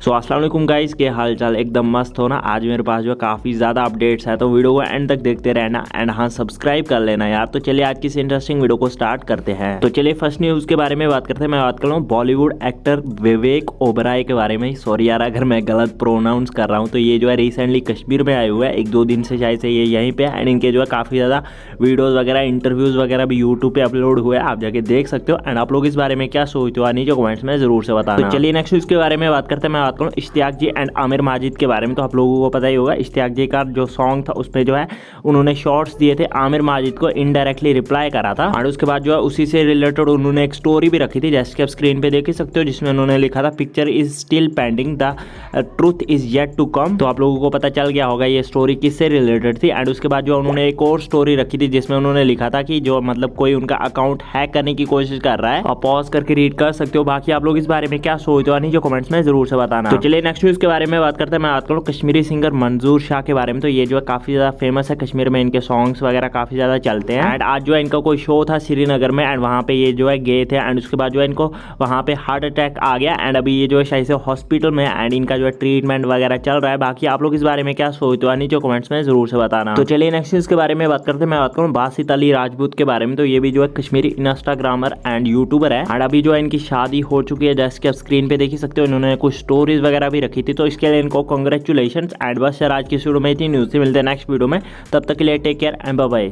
सो अस्सलाम वालेकुम गाइस, के हाल चाल एकदम मस्त हो ना। आज मेरे पास जो काफ़ी ज़्यादा अपडेट्स है तो वीडियो को एंड तक देखते रहना एंड हाँ सब्सक्राइब कर लेना यार। तो चलिए आज की इस इंटरेस्टिंग वीडियो को स्टार्ट करते हैं। तो चलिए फर्स्ट न्यूज़ के बारे में बात करते हैं। मैं बात कर रहा हूँ बॉलीवुड एक्टर विवेक ओबराय के बारे में। सॉरी यार अगर मैं गलत प्रोनाउंस कर रहा हूँ। तो ये जो है रिसेंटली कश्मीर में आए हुए हैं, 1-2 दिन से शायद से ये यहीं पे। एंड इनके जो है काफ़ी ज़्यादा वीडियोज़ वगैरह इंटरव्यूज़ वगैरह भी यूट्यूब पे अपलोड हुए हैं, आप जाके देख सकते हो। एंड आप लोग इस बारे में क्या सोचते हो नीचे कमेंट्स में ज़रूर से बताना। तो चलिए नेक्स्ट न्यूज़ के बारे में बात करते हैं। मैं बात करूँ इश्तियाक जी एंड आमिर माजिद के बारे में। तो आप लोगों को पता ही होगा इश्तियाक जी का जो सॉन्ग था उसपे जो है उन्होंने शॉर्ट्स दिए थे, आमिर माजिद को इनडायरेक्टली रिप्लाई करा था। और उसके बाद जो है उसी से रिलेटेड उन्होंने एक स्टोरी भी रखी थी, जैसे कि आप स्क्रीन पे देख ही सकते हो, जिसमें उन्होंने लिखा था picture is still pending, the truth is yet to come. तो आप लोगों को पता चल गया होगा ये स्टोरी किससे रिलेटेड थी। एंड उसके बाद जो उन्होंने एक और स्टोरी रखी थी जिसमें उन्होंने लिखा था कि जो मतलब कोई उनका अकाउंट हैक करने की कोशिश कर रहा है। आप पॉज करके रीड कर सकते हो। बाकी आप लोग इस बारे में क्या सोचते हो जो कमेंट्स में जरूर से बताना। तो चलिए नेक्स्ट न्यूज़ के बारे में बात करते हैं। मैं बात करूँ कश्मीरी सिंगर मंजूर शाह के बारे में। तो ये जो है काफ़ी ज़्यादा फेमस है कश्मीर में, इनके सॉन्ग्स वगैरह काफ़ी ज़्यादा चलते हैं। एंड आज जो है इनका कोई शो था श्रीनगर में एंड वहाँ पे ये जो है गए थे। एंड उसके बाद जो है इनको वहाँ पे हार्ट अटैक आ गया एंड अभी ये जो है शायद से हॉस्पिटल में एंड इनका जो है ट्रीटमेंट वगैरह चल रहा है। बाकी आप लोग इस बारे में क्या सोचते हो नीचे कमेंट्स में जरूर से बताना। तो चलिए नेक्स्ट न्यूज़ के बारे में बात करते हैं। मैं बात करूँ बासित अली राजपूत के बारे में। तो ये भी जो है कश्मीरी इंस्टाग्रामर एंड यूट्यूबर है। एंड अभी जो है इनकी शादी हो चुकी है, जैसे कि आप स्क्रीन पे देख ही सकते हो। इन्होंने कुछ स्टोरीज वगैरह भी रखी थी, तो इसके लिए इनको कांग्रेचुलेशन। एंड बस यार आज की वीडियो में इतनी न्यूज़ से मिलते हैं नेक्स्ट वीडियो में। तब तक के लिए take care and bye bye.